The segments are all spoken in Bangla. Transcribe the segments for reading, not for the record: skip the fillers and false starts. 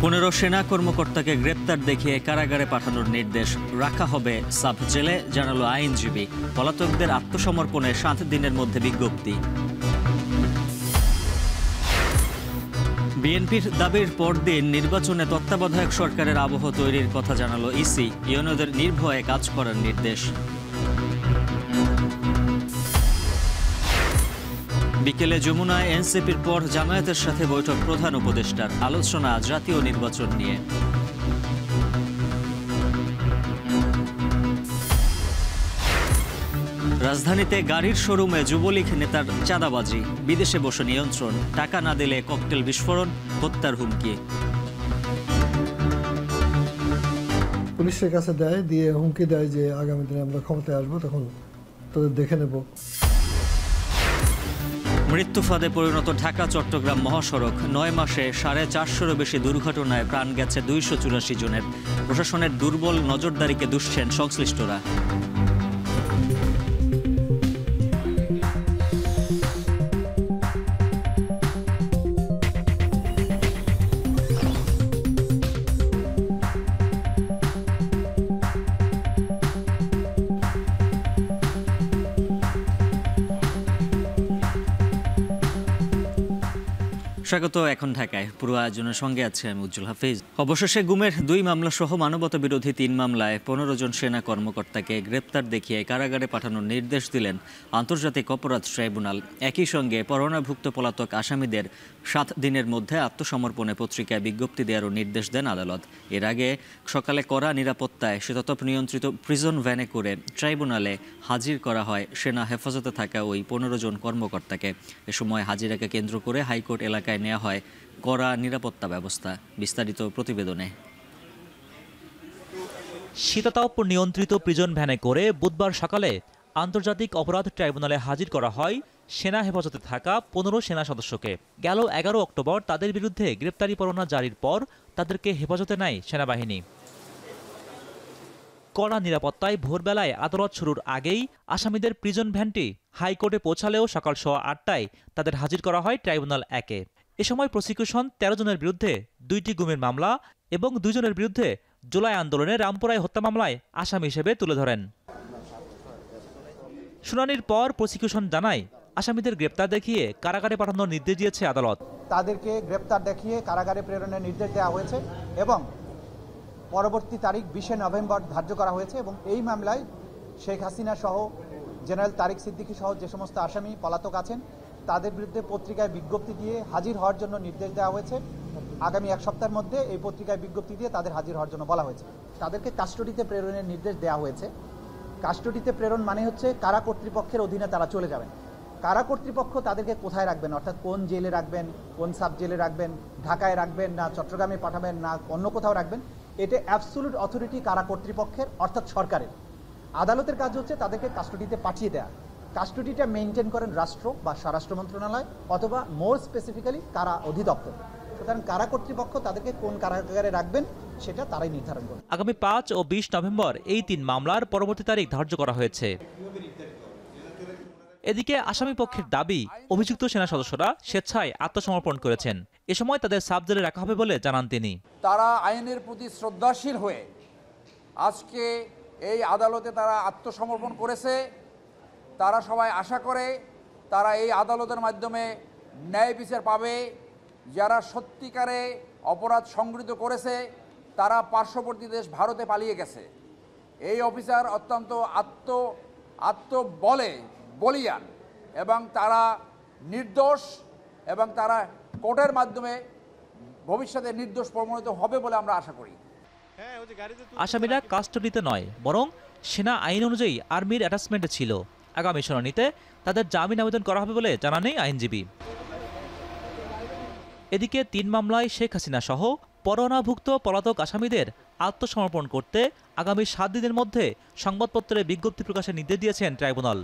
15 সেনা কর্মকর্তাকে গ্রেপ্তার দেখিয়ে কারাগারে পাঠানোর নির্দেশ রাখা হবে সাব জেলে, জানালো আইনজীবী। পলাতকদের আত্মসমর্পণে 7 দিনের মধ্যে বিজ্ঞপ্তি। বিএনপির দাবির পরদিন নির্বাচনে তত্ত্বাবধায়ক সরকারের আবহ তৈরির কথা জানালো ইসি। ইউনিয়নদের নির্ভয়ে কাজ করার নির্দেশ। বিকেলে যমুনায় এনসিপির পর জামায়াতের সাথে বৈঠক প্রধান উপদেষ্টার। আলোচনা জাতীয় নির্বাচন নিয়ে। রাজধানীতে গাড়ির শোরুমে যুবলীগ নেতার চাঁদাবাজি, বিদেশে বসে নিয়ন্ত্রণ, টাকা না দিলে ককটেল বিস্ফোরণ, হত্যার হুমকি। পুলিশের কাছে দিয়ে হুমকি দেয় যে আগামী দিনে আমরা ক্ষমতায় আসবো, তখন তাদের দেখে নেব। মৃত্যু ফাঁদে পরিণত ঢাকা চট্টগ্রাম মহাসড়ক। 9 মাসে 450-এরও বেশি দুর্ঘটনায় প্রাণ গেছে 284 জনের। প্রশাসনের দুর্বল নজরদারিকে দুষছেন সংশ্লিষ্টরা। স্বাগত। এখন ঢাকায় পুরো আয়োজনের সঙ্গে আছে আমি উজ্জ্বল হাফিজ। অবশেষে গুমের 2 মামলা সহ মানবতা বিরোধী 3 মামলায় 15 জন সেনা কর্মকর্তাকে গ্রেপ্তার দেখিয়ে কারাগারে পাঠানোর নির্দেশ দিলেন আন্তর্জাতিক অপরাধ ট্রাইব্যুনাল। একই সঙ্গে পরোয়ানাভুক্ত পলাতক আসামিদের 7 দিনের মধ্যে আত্মসমর্পণে পত্রিকায় বিজ্ঞপ্তি দেওয়ারও নির্দেশ দেন আদালত। এর আগে সকালে কড়া নিরাপত্তায় শীতাতপ নিয়ন্ত্রিত প্রিজন ভ্যানে করে ট্রাইব্যুনালে হাজির করা হয় সেনা হেফাজতে থাকা ওই 15 জন কর্মকর্তাকে। এ সময় হাজিরাকে কেন্দ্র করে হাইকোর্ট এলাকায় নেওয়া হয় কড়া নিরাপত্তা ব্যবস্থা। বিস্তারিত প্রতিবেদনে। শীতাতপ নিয়ন্ত্রিত প্রিজন ভ্যানে করে বুধবার সকালে আন্তর্জাতিক অপরাধ ট্রাইব্যুনালে হাজির করা হয় সেনা হেফাজতে থাকা 15 সেনা সদস্যকে। গেল 11 অক্টোবর তাদের বিরুদ্ধে গ্রেপ্তারি পরোয়ানা জারির পর তাদেরকে হেফাজতে নেয় সেনাবাহিনী। কড়া নিরাপত্তায় ভোরবেলায় আদালত শুরুর আগেই আসামিদের প্রিজন ভ্যানটি হাইকোর্টে পৌঁছালেও সকাল 8:30টায় তাদের হাজির করা হয় ট্রাইব্যুনাল 1-এ। এ সময় প্রসিকিউশন 13 জনের বিরুদ্ধে 2টি গুমের মামলা এবং 2 জনের বিরুদ্ধে জুলাই আন্দোলনে রামপুরায় হত্যা মামলায় আসামি হিসেবে তুলে ধরেন। শুনানির পর প্রসিকিউশন জানায় আসামিদের গ্রেপ্তার দেখিয়ে কারাগারে পাঠানোর নির্দেশ দিয়েছে আদালত। তাদেরকে গ্রেপ্তার দেখিয়ে কারাগারে প্রেরণের নির্দেশ দেওয়া হয়েছে এবং পরবর্তী তারিখ 20 নভেম্বর ধার্য করা হয়েছে। এবং এই মামলায় শেখ হাসিনা সহ জেনারেল তারিক সিদ্দিকী সহ যে সমস্ত আসামি পলাতক আছেন তাদের বিরুদ্ধে পত্রিকায় বিজ্ঞপ্তি দিয়ে হাজির হওয়ার জন্য নির্দেশ দেওয়া হয়েছে। আগামী 1 সপ্তাহের মধ্যে এই পত্রিকায় বিজ্ঞপ্তি দিয়ে তাদের হাজির হওয়ার জন্য বলা হয়েছে। তাদেরকে কাস্টডিতে প্রেরণের নির্দেশ দেওয়া হয়েছে। কাস্টডিতে প্রেরণ মানে হচ্ছে কারা কর্তৃপক্ষের অধীনে তারা চলে যাবেন। কারা কর্তৃপক্ষ তাদেরকে কোথায় রাখবেন, অর্থাৎ কোন জেলে রাখবেন, কোন সাব জেলে রাখবেন, ঢাকায় রাখবেন না চট্টগ্রামে পাঠাবেন না অন্য কোথাও রাখবেন, এটা অ্যাবসোলুট অথরিটি কারা কর্তৃপক্ষের অর্থাৎ সরকারের। আদালতের কাজ হচ্ছে তাদেরকে কাস্টডিতে পাঠিয়ে দেওয়া। কাস্টডিটা মেনটেন করেন রাষ্ট্র বা স্বরাষ্ট্র মন্ত্রণালয় অথবা মোর স্পেসিফিক্যালি কারা অধিদপ্তর। সুতরাং কারা কর্তৃপক্ষ তাদেরকে কোন কারাগারে রাখবেন সেটা তারাই নির্ধারণ করবে। আগামী 5 ও 20 নভেম্বর এই 3 মামলার পরবর্তী তারিখ ধার্য করা হয়েছে। এদিকে আসামি পক্ষের দাবি, অভিযুক্ত সেনা সদস্যরা স্বেচ্ছায় আত্মসমর্পণ করেছেন। এ সময় তাদের সাব জেলে রাখা হবে বলে জানান তিনি। তারা আইনের প্রতি শ্রদ্ধাশীল হয়ে আজকে এই আদালতে তারা আত্মসমর্পণ করেছে। তারা সবাই আশা করে তারা এই আদালতের মাধ্যমে ন্যায় বিচার পাবে। যারা সত্যিকারে অপরাধ সংগঠিত করেছে তারা পার্শ্ববর্তী দেশ ভারতে পালিয়ে গেছে। এই অফিসার অত্যন্ত বলিয়ান এবং তারা নির্দোষ এবং তারা কোর্টের মাধ্যমে ভবিষ্যতে নির্দোষ প্রমাণিত হবে বলে আমরা আশা করি। আসামিরা কাস্টডিতে নয় বরং সেনা আইন অনুযায়ী আর্মির অ্যাটাচমেন্টে ছিল। আগামী শুনানিতে তাদের জামিন আবেদন করা হবে বলে জানান আইনজীবী। এদিকে 3 মামলায় শেখ হাসিনা সহ পরোয়ানাভুক্ত পলাতক আসামিদের আত্মসমর্পণ করতে আগামী 7 দিনের মধ্যে সংবাদপত্রে বিজ্ঞপ্তি প্রকাশের নির্দেশ দিয়েছেন ট্রাইব্যুনাল।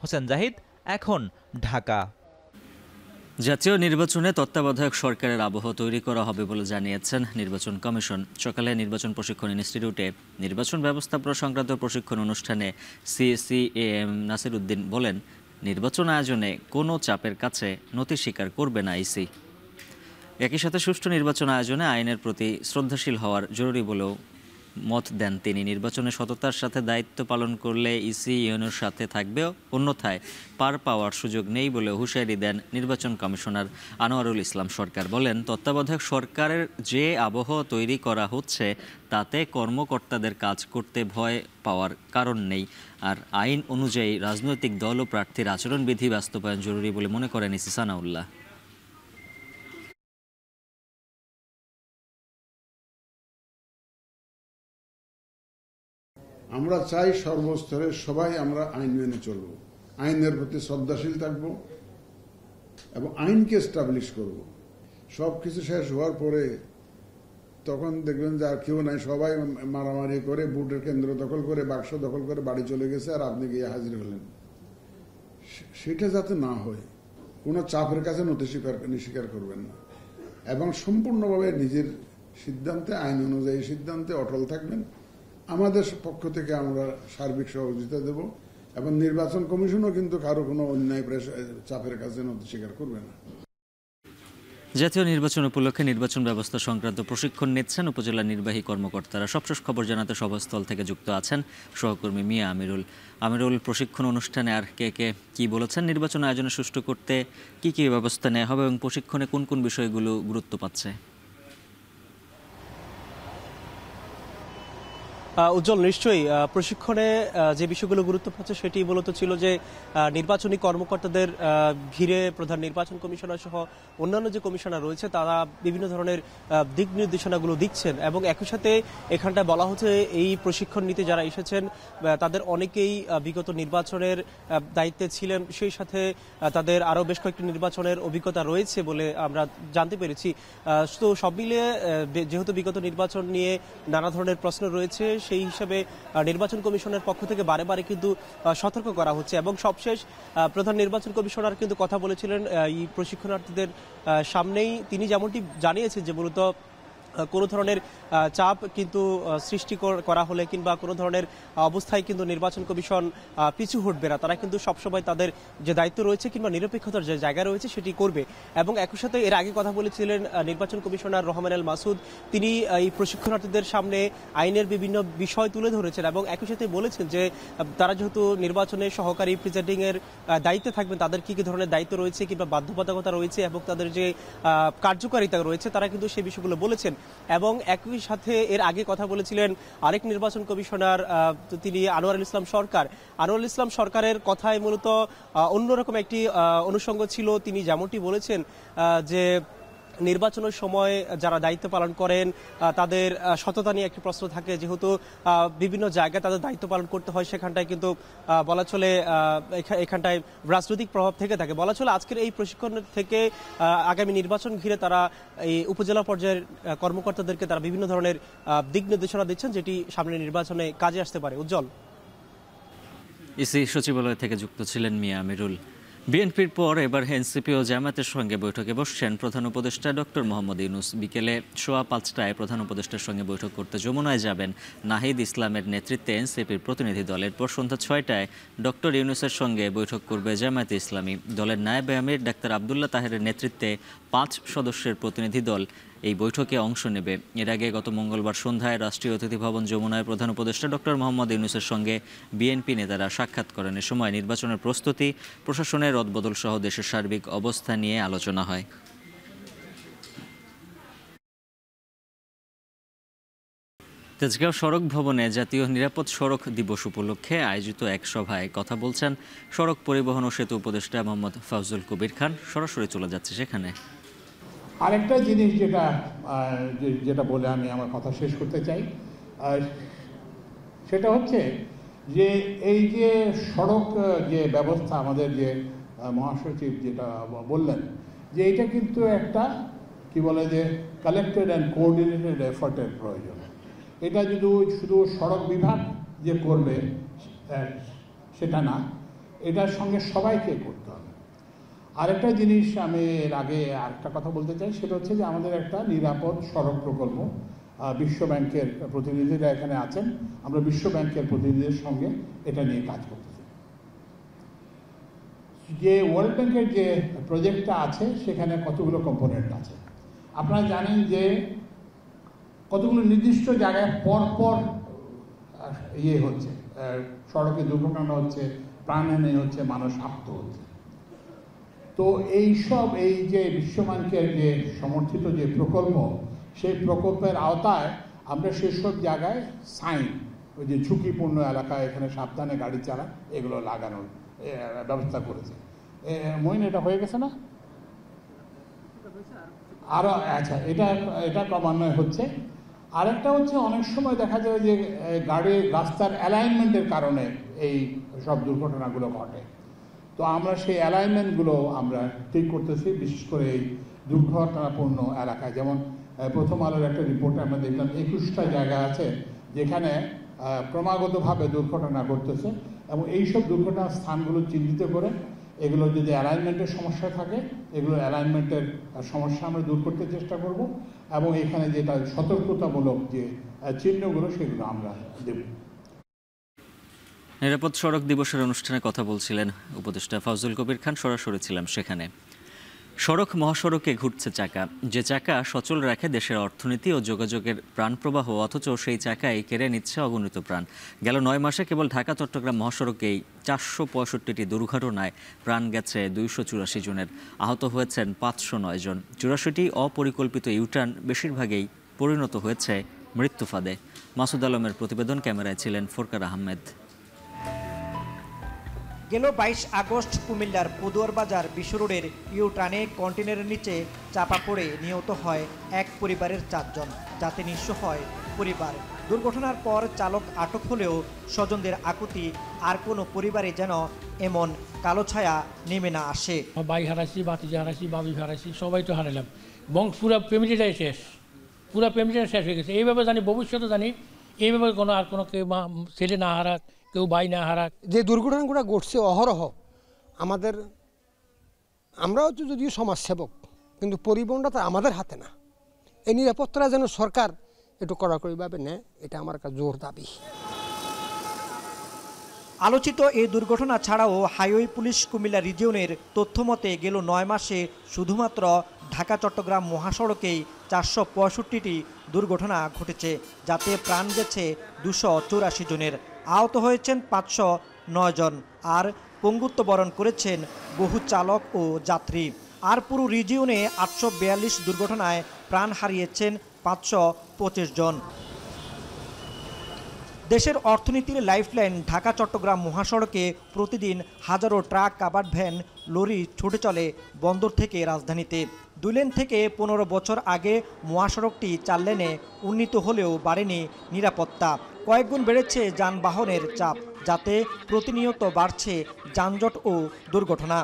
হোসেন জাহিদ, এখন, ঢাকা। জাতীয় নির্বাচনে তত্ত্বাবধায়ক সরকারের আবহ তৈরি করা হবে বলে জানিয়েছেন নির্বাচন কমিশন। সকালে নির্বাচন প্রশিক্ষণ ইনস্টিটিউটে নির্বাচন ব্যবস্থাপনা সংক্রান্ত প্রশিক্ষণ অনুষ্ঠানে সিএম নাসির উদ্দিন বলেন, নির্বাচন আয়োজনে কোনো চাপের কাছে নতি স্বীকার করবে না ইসি। একই সাথে সুষ্ঠু নির্বাচন আয়োজনে আইনের প্রতি শ্রদ্ধাশীল হওয়ার জরুরি বলেও মত দেন তিনি। নির্বাচনে সততার সাথে দায়িত্ব পালন করলে ইসি ইউনোর সাথে থাকবেও, অন্যথায় পার পাওয়ার সুযোগ নেই বলে হুঁশিয়ারি দেন নির্বাচন কমিশনার আনোয়ারুল ইসলাম সরকার। বলেন, তত্ত্বাবধায়ক সরকারের যে আবহ তৈরি করা হচ্ছে তাতে কর্মকর্তাদের কাজ করতে ভয় পাওয়ার কারণ নেই। আর আইন অনুযায়ী রাজনৈতিক দল ও প্রার্থীর আচরণবিধি বাস্তবায়ন জরুরি বলে মনে করেন ইসি সানাউল্লাহ। আমরা চাই সর্বস্তরে সবাই আমরা আইন মেনে চলব, আইনের প্রতি শ্রদ্ধাশীল থাকব এবং আইনকে এস্টাবলিশ করব। সবকিছু শেষ হওয়ার পরে তখন দেখবেন যে আর কেউ নাই, সবাই মারামারি করে ভোটের কেন্দ্র দখল করে বাক্স দখল করে বাড়ি চলে গেছে আর আপনি গিয়ে হাজির হলেন। সেটা যাতে না হয়, কোনো চাপের কাছে নথি স্বীকার করবেন না এবং সম্পূর্ণভাবে নিজের সিদ্ধান্তে, আইন অনুযায়ী সিদ্ধান্তে অটল থাকবেন। আমাদের পক্ষ থেকে আমরা সার্বিক সহযোগিতা দেব এবং নির্বাচন কমিশনও কিন্তু কারো কোনো অন্যায় চাপের কাছে নথি স্বীকার করবে না। জাতীয় নির্বাচন উপলক্ষে নির্বাচন ব্যবস্থা সংক্রান্ত প্রশিক্ষণ নিচ্ছেন উপজেলা নির্বাহী কর্মকর্তারা। সবশেষ খবর জানাতে সভাস্থল থেকে যুক্ত আছেন সহকর্মী মিয়া আমিরুল। আমিরুল, প্রশিক্ষণ অনুষ্ঠানে আর কে কি বলেছেন? নির্বাচন আয়োজনে সুষ্ঠু করতে কি ব্যবস্থা নেওয়া হবে এবং প্রশিক্ষণে কোন কোন বিষয়গুলো গুরুত্ব পাচ্ছে? উজ্জ্বল, নিশ্চয়ই প্রশিক্ষণে যে বিষয়গুলো গুরুত্ব পাচ্ছে সেটি মূলত ছিল যে নির্বাচনী কর্মকর্তাদের ঘিরে প্রধান নির্বাচন কমিশনার সহ অন্যান্য যে কমিশনার রয়েছে তারা বিভিন্ন ধরনের দিক নির্দেশনাগুলো দিচ্ছেন এবং একই সাথে এখানটায় বলা হচ্ছে এই প্রশিক্ষণ নিতে যারা এসেছেন তাদের অনেকেই বিগত নির্বাচনের দায়িত্বে ছিলেন, সেই সাথে তাদের আরও বেশ কয়েকটি নির্বাচনের অভিজ্ঞতা রয়েছে বলে আমরা জানতে পেরেছি। তো সব মিলিয়ে যেহেতু বিগত নির্বাচন নিয়ে নানা ধরনের প্রশ্ন রয়েছে, সেই হিসাবে নির্বাচন কমিশনের পক্ষ থেকে বারে বারে কিন্তু সতর্ক করা হচ্ছে এবং সবশেষ প্রধান নির্বাচন কমিশনার কিন্তু কথা বলেছিলেন এই প্রশিক্ষণার্থীদের সামনেই। তিনি যেমনটি জানিয়েছেন যে মূলত কোনো ধরনের চাপ কিন্তু সৃষ্টি করা হলে কিংবা কোনো ধরনের অবস্থায় কিন্তু নির্বাচন কমিশন পিছু হটবে না। তারা কিন্তু সবসময় তাদের যে দায়িত্ব রয়েছে কিংবা নিরপেক্ষতার যে জায়গা রয়েছে সেটি করবে। এবং একই সাথে এর আগে কথা বলেছিলেন নির্বাচন কমিশনার রহমান আল মাসুদ। তিনি এই প্রশিক্ষণার্থীদের সামনে আইনের বিভিন্ন বিষয় তুলে ধরেছেন এবং একই সাথে বলেছেন যে তারা যেহেতু নির্বাচনে সহকারী প্রিজাইডিংয়ের দায়িত্বে থাকবেন, তাদের কী কী ধরনের দায়িত্ব রয়েছে কিংবা বাধ্যবাধকতা রয়েছে এবং তাদের যে কার্যকারিতা রয়েছে তারা কিন্তু সেই বিষয়গুলো বলেছেন। এবং একই সাথে এর আগে কথা বলেছিলেন আরেক নির্বাচন কমিশনার, তিনি আনোয়ারুল ইসলাম সরকার। আনোয়ারুল ইসলাম সরকারের কথায় মূলত অন্যরকম একটি অনুষঙ্গ ছিল। তিনি যেমনটি বলেছেন যে নির্বাচনের সময় যারা দায়িত্ব পালন করেন তাদের সততা নিয়ে একটি প্রশ্ন থাকে, যেহেতু বিভিন্ন জায়গায় তাদের দায়িত্ব পালন করতে হয়, সেখানটায় কিন্তু বলা চলে এখানটায় রাজনৈতিক প্রভাব থেকে থাকে। বলা চলে আজকের এই প্রশিক্ষণ থেকে আগামী নির্বাচন ঘিরে তারা এই উপজেলা পর্যায়ের কর্মকর্তাদেরকে তারা বিভিন্ন ধরনের দিক নির্দেশনা দিচ্ছেন, যেটি সামনে নির্বাচনে কাজে আসতে পারে। উজ্জ্বল। ইসি সচিবালয় থেকে যুক্ত ছিলেন মিয়া আমিরুল। বিএনপির পর এবার এনসিপি ও জামায়াতের সঙ্গে বৈঠকে বসছেন প্রধান উপদেষ্টা ডক্টর মোহাম্মদ ইউনূস। বিকেলে 5:15টায় প্রধান উপদেষ্টার সঙ্গে বৈঠক করতে যমুনায় যাবেন নাহিদ ইসলামের নেতৃত্বে এনসিপির প্রতিনিধি দল। এরপর সন্ধ্যা 6টায় ডক্টর ইউনূসের সঙ্গে বৈঠক করবে জামায়াতে ইসলামী। দলের নায়েবে আমির ডাক্তার আবদুল্লাহ তাহেরের নেতৃত্বে 5 সদস্যের প্রতিনিধি দল এই বৈঠকে অংশ নেবে। এর আগে গত মঙ্গলবার সন্ধ্যায় রাষ্ট্রীয় অতিথি ভবন যমুনায় প্রধান উপদেষ্টা ডক্টর মোহাম্মদ ইউনূসের সঙ্গে বিএনপি নেতারা সাক্ষাৎ করেন। এ সময় নির্বাচনের প্রস্তুতি, প্রশাসনের রদবদল সহ দেশের সার্বিক অবস্থা নিয়ে আলোচনা হয়। তেজগাঁও সড়ক ভবনে জাতীয় নিরাপদ সড়ক দিবস উপলক্ষে আয়োজিত এক সভায় কথা বলছেন সড়ক পরিবহন ও সেতু উপদেষ্টা মোহাম্মদ ফাউজুল কবির খান। সরাসরি চলে যাচ্ছে সেখানে। আরেকটা জিনিস যেটা বলে আমি আমার কথা শেষ করতে চাই, সেটা হচ্ছে যে এই যে সড়ক যে ব্যবস্থা আমাদের যে মহাসচিব যেটা বললেন যে এটা কিন্তু একটা কি বলে যে কালেক্টেড অ্যান্ড কোঅর্ডিনেটেড এফর্টের প্রয়োজন। এটা যদি শুধু সড়ক বিভাগ যে করবে সেটা না, এটার সঙ্গে সবাইকে করতে হবে। আরেকটা জিনিস আমি এর আগে আরেকটা কথা বলতে চাই, সেটা হচ্ছে যে আমাদের একটা নিরাপদ সড়ক প্রকল্প, বিশ্ব ব্যাংকের প্রতিনিধিরা এখানে আছেন, আমরা বিশ্ব ব্যাংকের প্রতিনিধিদের সঙ্গে এটা নিয়ে কাজ করতেছি। যে ওয়ার্ল্ড ব্যাংকের যে প্রজেক্টটা আছে সেখানে কতগুলো কম্পোনেন্ট আছে। আপনারা জানেন যে কতগুলো নির্দিষ্ট জায়গায় পরপর হচ্ছে, সড়কে দুর্ঘটনা হচ্ছে, প্রাণহানি হচ্ছে, মানুষ আহত হচ্ছে। তো এই যে বিশ্বব্যাংকের যে সমর্থিত যে প্রকল্প, সেই প্রকল্পের আওতায় আমরা সেসব জায়গায় সাইন, ওই যে ঝুঁকিপূর্ণ এলাকায় এখানে সাবধানে গাড়ি চালা, এগুলো লাগানোর ব্যবস্থা করেছে। মইন, এটা হয়ে গেছে না? আরো আচ্ছা, এটা ক্রমান্বয়ে হচ্ছে। আরেকটা হচ্ছে, অনেক সময় দেখা যায় যে গাড়ির রাস্তার অ্যালাইনমেন্টের কারণে এই সব দুর্ঘটনাগুলো ঘটে। তো আমরা সেই অ্যালাইনমেন্টগুলো আমরা ঠিক করতেছি, বিশেষ করে এই দুর্ঘটনাপূর্ণ এলাকায়। যেমন প্রথম আলোর একটা রিপোর্টে আমরা দেখলাম 21টা জায়গা আছে যেখানে ক্রমাগতভাবে দুর্ঘটনা ঘটতেছে, এবং এইসব দুর্ঘটনার স্থানগুলো চিহ্নিত করে এগুলো যদি অ্যালাইনমেন্টের সমস্যা থাকে, এগুলো অ্যালাইনমেন্টের সমস্যা আমরা দূর করতে চেষ্টা করব, এবং এখানে যেটা সতর্কতামূলক যে চিহ্নগুলো সেগুলো আমরা দেব। নিরাপদ সড়ক দিবসের অনুষ্ঠানে কথা বলছিলেন উপদেষ্টা ফাউজুল কবির খান, সরাসরি ছিলাম সেখানে। সড়ক মহাসড়কে ঘুরছে চাকা, যে চাকা সচল রাখে দেশের অর্থনীতি ও যোগাযোগের প্রাণপ্রবাহ, অথচ সেই চাকাই কেড়ে নিচ্ছে অগণিত প্রাণ। গেল 9 মাসে কেবল ঢাকা চট্টগ্রাম মহাসড়কেই 465টি দুর্ঘটনায় প্রাণ গেছে 284 জনের, আহত হয়েছেন 509 জন। 84টি অপরিকল্পিত ইউটার্ন বেশিরভাগই পরিণত হয়েছে মৃত্যু ফাঁদে। মাসুদ আলমের প্রতিবেদন, ক্যামেরায় ছিলেন ফোরকার আহমেদ। গেল 22 আগস্ট কুমিল্লার পদুয়ার বাজার বিশ্ব রোডের ইউটার্নে কন্টেনারের নিচে চাপা পড়ে নিহত হয় এক পরিবারের 4 জন, যাতে নিঃস্ব হয় পরিবার। দুর্ঘটনার পর চালক আটক হলেও স্বজনদের আকুতি আর কোনো পরিবারে যেন এমন কালো ছায়া নেমে না আসে। ভাই হারাইছি, বাতিজা হারাইছি, বাবি হারাইছি, সবাই তো হারালাম, এবং পুরো ফ্যামিলিটাই শেষ, পুরো ফ্যামিলিটাই শেষ হয়ে গেছে। এইভাবে জানি, ভবিষ্যতে জানি এইভাবে আর কোনো কেউ ছেলে না হারাক, কেউ ভাই না হারাক। যে দুর্ঘটনাগুলো ঘটছে অহরহ, আমরাও তো যদিও সমাজসেবক, কিন্তু পরিবহনটা তো আমাদের হাতে না। এই নিরাপত্তা যেন সরকার একটু কড়াকড়িভাবে নেয়, এটা আমার একটা জোর দাবি। আলোচিত এই দুর্ঘটনা ছাড়াও হাইওয়ে পুলিশ কুমিল্লা রিজিয়নের তথ্য মতে গেল 9 মাসে শুধুমাত্র ঢাকা চট্টগ্রাম মহাসড়কেই 465টি দুর্ঘটনা ঘটেছে, যাতে প্রাণ গেছে 284 জনের, আহত হয়েছেন 509 জন, আর পঙ্গুত্ব বরণ করেছেন বহু চালক ও যাত্রী। আর পুরো রিজিয়নে 842 দুর্ঘটনায় প্রাণ হারিয়েছেন 525 জন। দেশের অর্থনীতির লাইফলাইন ঢাকা চট্টগ্রাম মহাসড়কে প্রতিদিন হাজারো ট্রাক, কাভার্ড ভ্যান, লরি ছুটে চলে বন্দর থেকে রাজধানীতে। 2 লেন থেকে 15 বছর আগে মহাসড়কটি 4 লেনে উন্নীত হলেও বাড়েনি নিরাপত্তা। কয়েকগুণ বেড়েছে যানবাহনের চাপ, যাতে প্রতিনিয়ত বাড়ছে যানজট ও দুর্ঘটনা।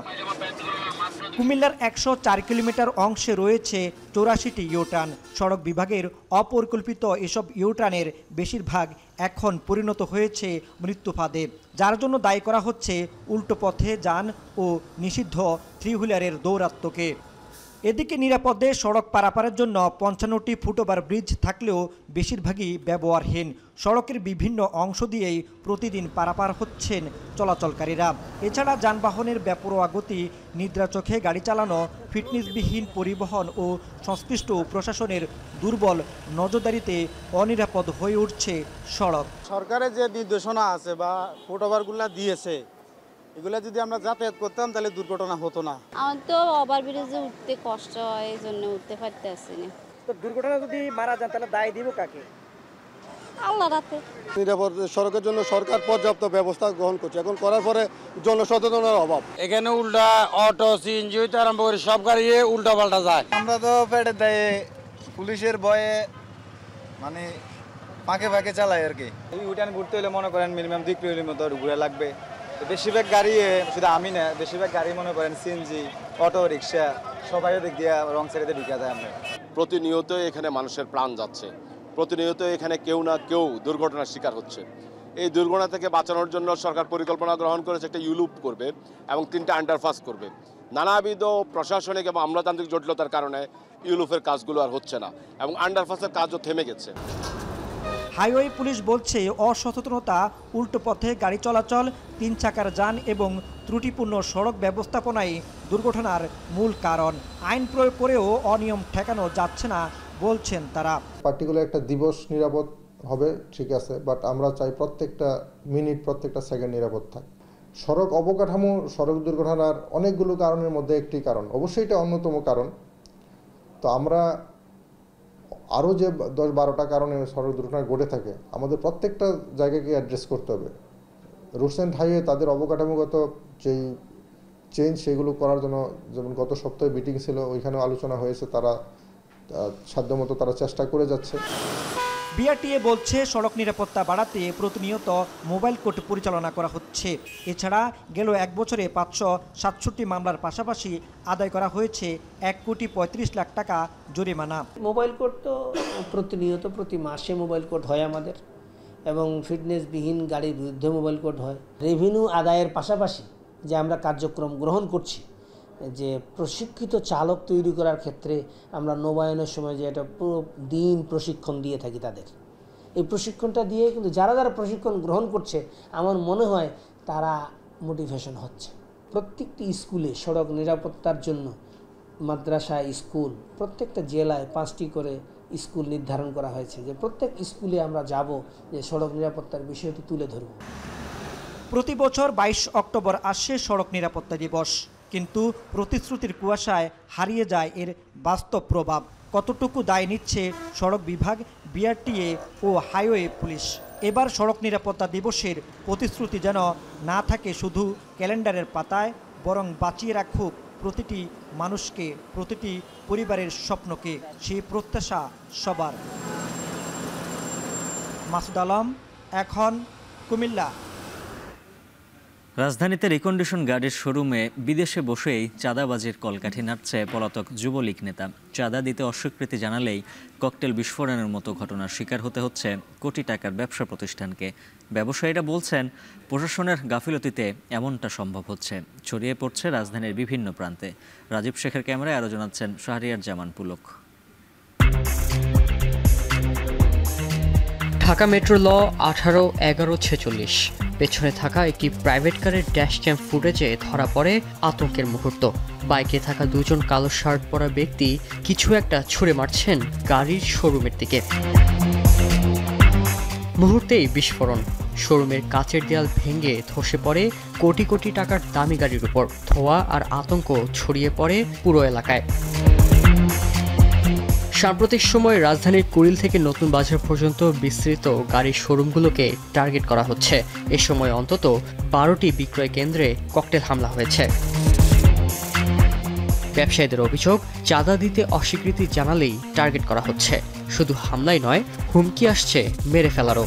কুমিল্লার 104 কিলোমিটার অংশে রয়েছে 84টি ইউটার্ন। সড়ক বিভাগের অপরিকল্পিত এসব ইউটার্নের বেশিরভাগ এখন পরিণত হয়েছে মৃত্যু ফাঁদে, যার জন্য দায়ী করা হচ্ছে উল্টো পথে যান ও নিষিদ্ধ 3 হুইলারের দৌরাত্ম্যকে। এদিকে নিরাপদে সড়ক পারাপারের জন্য 55টি ফুটওভার ব্রিজ থাকলেও বেশিরভাগই ব্যবহারহীন। সড়কের বিভিন্ন অংশ দিয়েই প্রতিদিন পারাপার হচ্ছেন চলাচলকারীরা। এছাড়া যানবাহনের বেপরোয়া গতি, নিদ্রা চোখে গাড়ি চালানো, ফিটনেসবিহীন পরিবহন ও সংশ্লিষ্ট প্রশাসনের দুর্বল নজরদারিতে অনিরাপদ হয়ে উঠছে সড়ক। সরকারের যে নির্দেশনা আছে বা ফুটওভারগুলো দিয়েছে, এগুলো যদি আমরা যাতায়াত করতাম তাহলে দুর্ঘটনা হতো না। আমার তো ওভারব্রিজে উঠতে কষ্ট হয়, এই জন্য উঠতে পারতেছি না। তো দুর্ঘটনা যদি মারা যান তাহলে দায় দিব কাকে? আল্লাহ রাতে। নিরাপদ সড়কের জন্য সরকার পর্যাপ্ত ব্যবস্থা গ্রহণ করছে, এখন করার পরে জনসচেতনতার অভাব। এখানে উল্টা অটো, সিএনজি হইতে আরম্ভ করে সব গাড়ি উল্টা পাল্টা যায়। আমরা তো পেটে দেয় পুলিশের ভয়ে মানে ফাঁকে ফাঁকে চালাই আর কি। এই উঠান ঘুরতে হলে মনে করেন মিনিমাম 2 কিলোমিটার ঘুরে লাগবে। বেশিরভাগ গাড়ি, শুধু আমি না, বেশিরভাগ গাড়ি মনে করেন সিএনজি, অটো রিক্সা সবাই দিক দিয়ে রং সাইডে ঢুকে যায়। আমরা প্রতিনিয়ত এখানে মানুষের প্রাণ যাচ্ছে, প্রতিনিয়ত এখানে কেউ না কেউ দুর্ঘটনার শিকার হচ্ছে। এই দুর্ঘটনা থেকে বাঁচানোর জন্য সরকার পরিকল্পনা গ্রহণ করেছে, একটা ইউলুপ করবে এবং 3টা আন্ডারপাস করবে। নানাবিধ প্রশাসনিক এবং আমলাতান্ত্রিক জটিলতার কারণে ইউলুপের কাজগুলো আর হচ্ছে না এবং আন্ডারপাসের কাজও থেমে গেছে। হাইওয়ে পুলিশ বলছে অসচেতনতা, উল্টো পথে গাড়ি চলাচল, 3 চাকার যান এবং ত্রুটিপূর্ণ সড়ক ব্যবস্থাপনাই দুর্ঘটনার মূল কারণ। আইন প্রয়োগ করেও অনিয়ম ঠেকানো যাচ্ছে না বলছেন তারা। পার্টিকুলার একটা দিবস নিরাপদ হবে ঠিক আছে, বাট আমরা চাই প্রত্যেকটা মিনিট প্রত্যেকটা সেকেন্ড নিরাপদ থাক। সড়ক অবকাঠামো সড়ক দুর্ঘটনার অনেকগুলো কারণের মধ্যে একটি কারণ, অবশ্যই এটা অন্যতম কারণ। তো আমরা আরও যে 10-12টা কারণে সড়ক দুর্ঘটনা ঘটে থাকে, আমাদের প্রত্যেকটা জায়গাকে অ্যাড্রেস করতে হবে। রোডস অ্যান্ড হাইওয়ে তাদের অবকাঠামোগত যেই চেঞ্জ সেগুলো করার জন্য, যেমন গত সপ্তাহে মিটিং ছিল, ওইখানেও আলোচনা হয়েছে, তারা সাধ্যমতো তারা চেষ্টা করে যাচ্ছে। বিআরটিএ বলছে সড়ক নিরাপত্তা বাড়াতে প্রতিনিয়ত মোবাইল কোর্ট পরিচালনা করা হচ্ছে। এছাড়া গেল 1 বছরে 567 মামলার পাশাপাশি আদায় করা হয়েছে 1,35 লাখ টাকা জরিমানা। মোবাইল কোর্ট তো প্রতিনিয়ত প্রতি মাসে মোবাইল কোর্ট হয় আমাদের, এবং ফিটনেসবিহীন গাড়ির বিরুদ্ধে মোবাইল কোর্ট হয়। রেভিনিউ আদায়ের পাশাপাশি যে আমরা কার্যক্রম গ্রহণ করছি, যে প্রশিক্ষিত চালক তৈরি করার ক্ষেত্রে আমরা নবায়নের সময় যে একটা পুরো দিন প্রশিক্ষণ দিয়ে থাকি তাদের, এই প্রশিক্ষণটা দিয়ে কিন্তু যারা যারা প্রশিক্ষণ গ্রহণ করছে আমার মনে হয় তারা মোটিভেশন হচ্ছে। প্রত্যেকটি স্কুলে সড়ক নিরাপত্তার জন্য মাদ্রাসা, স্কুল, প্রত্যেকটা জেলায় 5টি করে স্কুল নির্ধারণ করা হয়েছে, যে প্রত্যেক স্কুলে আমরা যাব, যে সড়ক নিরাপত্তার বিষয়টি তুলে ধরব। প্রতি বছর 22 অক্টোবর আসে সড়ক নিরাপত্তা দিবস, কিন্তু প্রতিশ্রুতির কুয়াশায় হারিয়ে যায় এর বাস্তব প্রভাব। কতটুকু দায় নিচ্ছে সড়ক বিভাগ, বিআরটিএ ও হাইওয়ে পুলিশ? এবার সড়ক নিরাপত্তা দিবসের প্রতিশ্রুতি যেন না থাকে শুধু ক্যালেন্ডারের পাতায়, বরং বাঁচিয়ে রাখুক প্রতিটি মানুষকে, প্রতিটি পরিবারের স্বপ্নকে। সেই প্রত্যাশা সবার। মাসুদ আলম, এখন, কুমিল্লা। রাজধানীতে রিকন্ডিশন গাড়ির শোরুমে বিদেশে বসেই চাঁদাবাজির কলকাঠি নাড়ছে পলাতক যুবলীগ নেতা। চাঁদা দিতে অস্বীকৃতি জানালেই ককটেল বিস্ফোরণের মতো ঘটনার শিকার হতে হচ্ছে কোটি টাকার ব্যবসা প্রতিষ্ঠানকে। ব্যবসায়ীরা বলছেন প্রশাসনের গাফিলতিতে এমনটা সম্ভব হচ্ছে। ছড়িয়ে পড়ছে রাজধানীর বিভিন্ন প্রান্তে। রাজীব শেখের ক্যামেরায় আরও জানাচ্ছেন শাহরিয়ার জামান পুলক। ঢাকা মেট্রো ল 18-11-46 পেছনে থাকা একটি প্রাইভেট কারের ড্যাশ ক্যাম ফুটেজে ধরা পড়ে আতঙ্কের মুহূর্ত। বাইকে থাকা 2 জন কালো শার্ট পরা ব্যক্তি কিছু একটা ছুঁড়ে মারছেন গাড়ির শোরুমের দিকে। মুহূর্তেই বিস্ফোরণ। শোরুমের কাচের দেয়াল ভেঙে ধসে পড়ে কোটি কোটি টাকার দামি গাড়ির উপর। ধোঁয়া আর আতঙ্ক ছড়িয়ে পড়ে পুরো এলাকায়। সাম্প্রতিক সময়ে রাজধানীর কুড়িল থেকে নতুন বাজার পর্যন্ত বিস্তৃত গাড়ির শোরুমগুলোকে টার্গেট করা হচ্ছে। এ সময় অন্তত 12টি বিক্রয় কেন্দ্রে ককটেল হামলা হয়েছে। ব্যবসায়ীদের অভিযোগ, চাঁদা দিতে অস্বীকৃতি জানালেই টার্গেট করা হচ্ছে। শুধু হামলাই নয়, হুমকি আসছে মেরে ফেলারও।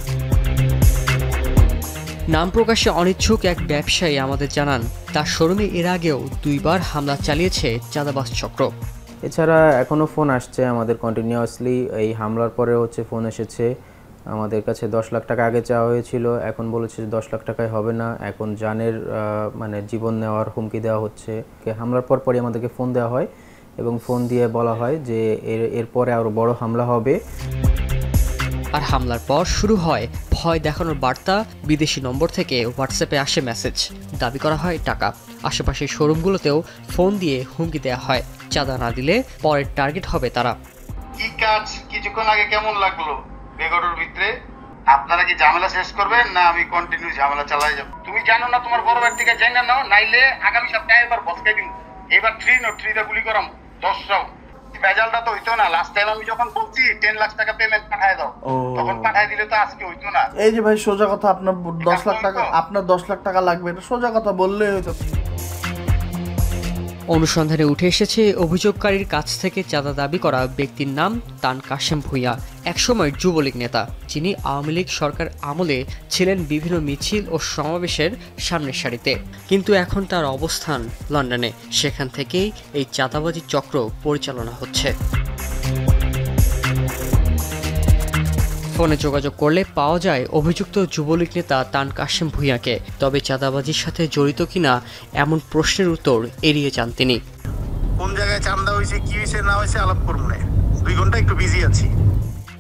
নাম প্রকাশে অনিচ্ছুক এক ব্যবসায়ী আমাদের জানান, তার শোরুমে এর আগেও 2 বার হামলা চালিয়েছে চাঁদাবাজ চক্র। এছাড়া এখনও ফোন আসছে আমাদের কন্টিনিউয়াসলি। এই হামলার পরে হামলার পরে এসেছে আমাদের কাছে 10 লাখ টাকা আগে চাওয়া হয়েছিল, এখন বলেছে 10 লাখ টাকায় হবে না, এখন জানের জীবন নেওয়ার হুমকি দেওয়া হচ্ছে। হামলার পরই আমাদেরকে ফোন দেওয়া হয় এবং ফোন দিয়ে বলা হয় যে এরপরে আরও বড় হামলা হবে। আর হামলার পর শুরু হয় ভয় দেখানোর বার্তা। বিদেশি নম্বর থেকে হোয়াটসঅ্যাপে আসে মেসেজ, দাবি করা হয় টাকা। আশেপাশের শোরুমগুলোতেও ফোন দিয়ে হুমকি দেওয়া হয়, চাঁদা না দিলে পরের টার্গেট হবে তারা। কি কাজ কিছুক্ষণ আগে কেমন লাগলো বেগড়ের ভিতরে? আপনারা কি ঝামেলা শেষ করবেন না আমি কন্টিনিউ ঝামেলা চালাই যাব? তুমি জানো না তোমার বড় ভাই থেকে যাই না, নাইলে আগামী সপ্তাহে এবার বসকাই দিন। এবার 3 গুলি করাম 10 রাউন্ড। ভেজালটা তো হইতো না। লাস্ট টাইম আমি যখন বলছি 10 লাখ টাকা পেমেন্ট পাঠায় দাও, তখন পাঠায় দিলে তো আজকে হইতো না। এই যে ভাই সোজা কথা, আপনার 10 লাখ টাকা লাগবে, এটা সোজা কথা বললেই হইতো। অনুসন্ধানে উঠে এসেছে অভিযোগকারীর কাছ থেকে চাঁদা দাবি করা ব্যক্তির নাম তান কাশেম ভূঁইয়া, একসময় যুবলীগ নেতা, যিনি আওয়ামী লীগ সরকার আমলে ছিলেন বিভিন্ন মিছিল ও সমাবেশের সামনের সারিতে। কিন্তু এখন তার অবস্থান লন্ডনে। সেখান থেকেই এই চাঁদাবাজি চক্র পরিচালনা হচ্ছে। ফোনে যোগাযোগ করলে পাওয়া যায় অভিযুক্ত যুবলীগ নেতা তান কাশেম ভূঁইয়াকে। তবে চাঁদাবাজির সাথে জড়িত কিনা এমন প্রশ্নের উত্তর এড়িয়ে যান তিনি। কোন জায়গায় চাঁদা হয়েছে, কি হয়েছে না হয়েছে আলাপ করব না, 2 ঘন্টা একটু বিজি আছি।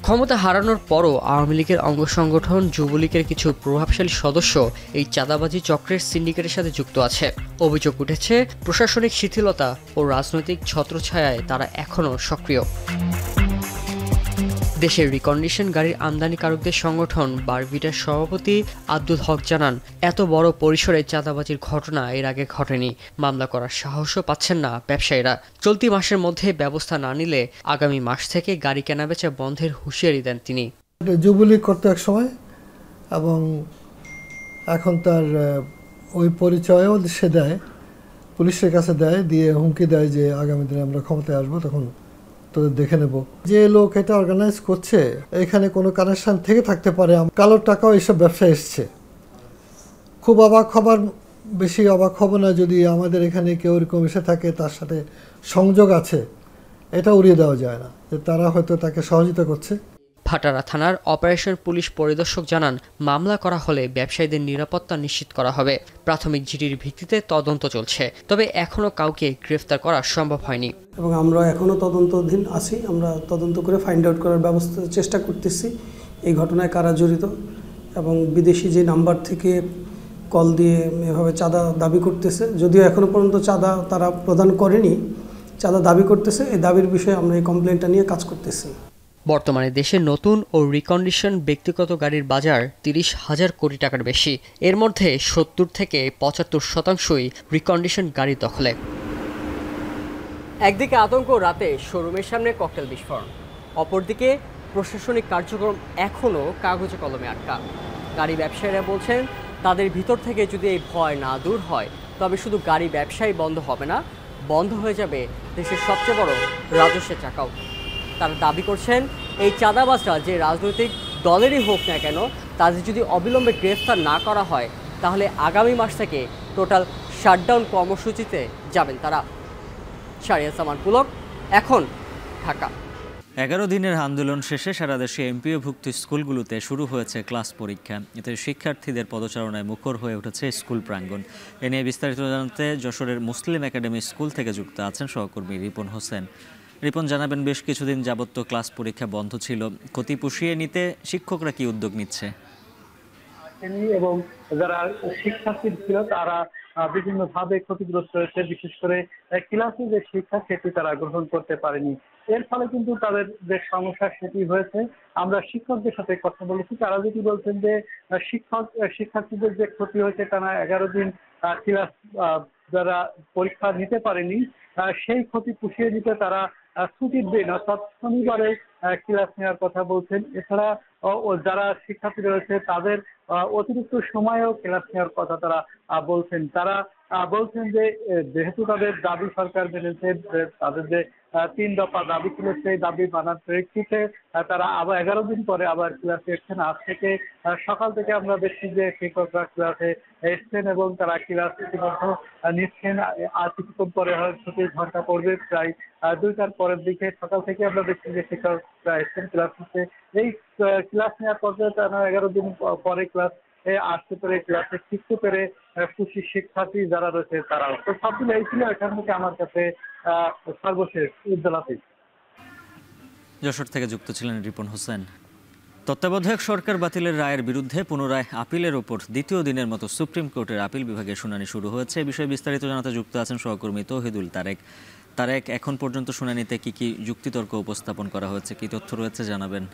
ক্ষমতা হারানোর পরও আওয়ামী লীগের অঙ্গ সংগঠন যুবলীগের কিছু প্রভাবশালী সদস্য এই চাঁদাবাজি চক্রের সিন্ডিকেটের সাথে যুক্ত আছে। অভিযোগ উঠেছে প্রশাসনিক শিথিলতা ও রাজনৈতিক ছত্রছায়ায় তারা এখনও সক্রিয়। দেশের রিকন্ডিশন গাড়ির আমদানিকারকদের সংগঠন বারবিটার সভাপতি আব্দুল হক জানান, এত বড় পরিসরে চাঁদাবাজির ঘটনা এর আগে ঘটেনি। মামলা করার সাহসও পাচ্ছেন না ব্যবসায়ীরা। চলতি মাসের মধ্যে ব্যবস্থা না নিলে আগামী মাস থেকে গাড়ি কেনাবেচা বন্ধের হুঁশিয়ারি দেন তিনি। যুবলীগ করতে এক সময়, এবং এখন তার ওই পরিচয়ও সে দেয়, পুলিশের কাছে দেয়, দিয়ে হুমকি দেয় যে আগামী দিনে আমরা ক্ষমতায় আসবো, তখন তোদের দেখে নেব। যে লোক এটা অর্গানাইজ করছে এখানে কোনো কানেকশন থেকে থাকতে পারে। কালো টাকাও এইসব ব্যবসায় এসছে। খুব অবাক হবার, বেশি অবাক হব না যদি আমাদের এখানে কেউ এরকম এসে থাকে, তার সাথে সংযোগ আছে, এটা উড়িয়ে দেওয়া যায় না যে তারা হয়তো তাকে সহযোগিতা করছে। ভাটারা থানার অপারেশন পুলিশ পরিদর্শক জানান, মামলা করা হলে ব্যবসায়ীদের নিরাপত্তা নিশ্চিত করা হবে। প্রাথমিক জিডির ভিত্তিতে তদন্ত চলছে, তবে এখনও কাউকে গ্রেফতার করা সম্ভব হয়নি। এবং আমরা এখনও তদন্তাধীন আছি। আমরা তদন্ত করে ফাইন্ড আউট করার ব্যবস্থা চেষ্টা করতেছি এই ঘটনায় কারা জড়িত, এবং বিদেশি যে নাম্বার থেকে কল দিয়ে এভাবে চাঁদা দাবি করতেছে, যদিও এখনও পর্যন্ত চাঁদা তারা প্রদান করেনি, চাঁদা দাবি করতেছে। এই দাবির বিষয়ে আমরা এই কমপ্লেনটা নিয়ে কাজ করতেছি। বর্তমানে দেশে নতুন ও রিকন্ডিশন ব্যক্তিগত গাড়ির বাজার 30,000 কোটি টাকার বেশি। এর মধ্যে 70 থেকে 75% রিকন্ডিশন গাড়ির দখলে। একদিকে আতঙ্ক, রাতে শোরুমের সামনে ককটেল বিস্ফোরণ, অপরদিকে প্রশাসনিক কার্যক্রম এখনও কাগজে কলমে আটকা। গাড়ি ব্যবসায়ীরা বলছেন, তাদের ভিতর থেকে যদি এই ভয় না দূর হয় তবে শুধু গাড়ি ব্যবসায়ী বন্ধ হবে না, বন্ধ হয়ে যাবে দেশের সবচেয়ে বড় রাজস্বের চাকাও। তারা দাবি করছেন, এই চাঁদাবাজরা যে রাজনৈতিক দলেরই হোক না কেন, তাদের যদি অবিলম্বে গ্রেফতার না করা হয় তাহলে আগামী মাস থেকে টোটাল শাটডাউন কর্মসূচিতে যাবেন তারা। শাহরিয়ার সামান পুলক, এখন ঢাকা। 11 দিনের আন্দোলন শেষে সারা দেশে এমপিওভুক্ত স্কুলগুলোতে শুরু হয়েছে ক্লাস পরীক্ষা। এতে শিক্ষার্থীদের পদচারণায় মুখর হয়ে উঠেছে স্কুল প্রাঙ্গণ। এ নিয়ে বিস্তারিত জানাতে যশোরের মুসলিম একাডেমি স্কুল থেকে যুক্ত আছেন সহকর্মী রিপন হোসেন। রিপন, জানাবেন, বেশ কিছুদিন যাবত তো ক্লাস পরীক্ষা বন্ধ ছিল, ক্ষতি পুষিয়ে নিতে শিক্ষকরা কি উদ্যোগ নিচ্ছে? এবং যারা শিক্ষার্থী ছিল তারা বিভিন্নভাবে ক্ষতিগ্রস্ত হয়েছে, বিশেষ করে ক্লাসে যে শিক্ষা সেটি তারা গ্রহণ করতে পারেনি। এর ফলে কিন্তু তাদের যে সমস্যা সেটি হয়েছে। আমরা শিক্ষকদের সাথে কথা বলেছি, তারা যেটি বলছেন যে শিক্ষার্থীদের যে ক্ষতি হয়েছে, টানা 11 দিন ক্লাস যারা পরীক্ষা নিতে পারেনি সেই ক্ষতি পুষিয়ে দিতে তারা ছুটির দিন অর্থাৎ শনিবারে ক্লাস নেওয়ার কথা বলছেন। এছাড়া যারা শিক্ষার্থী রয়েছে তাদের অতিরিক্ত সময়েও ক্লাস নেওয়ার কথা তারা বলছেন। তারা বলছেন যে যেহেতু তাদের দাবি সরকার মেনেছে, তাদের যে 3 দফা দাবি ছিল সেই দাবি মানার প্রেক্ষিতে তারা আবার 11 দিন পরে আবার ক্লাসে এসছেন। আজ থেকে সকাল থেকে আমরা দেখছি যে শিক্ষকরা ক্লাসে এসছেন এবং তারা ক্লাস ইতিমধ্যে নিচ্ছেন। আর কিছুক্ষণ পরে ছুটির ঘন্টা পড়বে, প্রায় 2টার পরের দিকে সকাল থেকে আমরা দেখছি যে শিক্ষকরা এসছেন ক্লাস নিচ্ছে। এই ক্লাস নেওয়ার পর্যায়ে তারা 11 দিন পরে ক্লাস আসতে পেরে, ক্লাসে শিখতে পেরে খুশি শিক্ষার্থী যারা রয়েছে তারাও। তো সবগুলো এই ছিল এখান থেকে আমার কাছে সর্বশেষ উজ্জ্বল হাফিজ। যশোর থেকে যুক্ত ছিলেন রিপন হোসেন। তত্ত্বাবধায়ক সরকার বাতিলের রায়ের বিরুদ্ধে পুনরায় আপিলের ওপর দ্বিতীয় দিনের মতো সুপ্রিম কোর্টের আপিল বিভাগে শুনানি শুরু হয়েছে। এই বিষয়ে বিস্তারিত জানাতে যুক্ত আছেন সহকর্মী তৌহিদুল তারেক। এখন পর্যন্ত শুনানিতে কি কি যুক্তিতর্ক উপস্থাপন করা হয়েছে, কি তথ্য রয়েছে জানাবেন?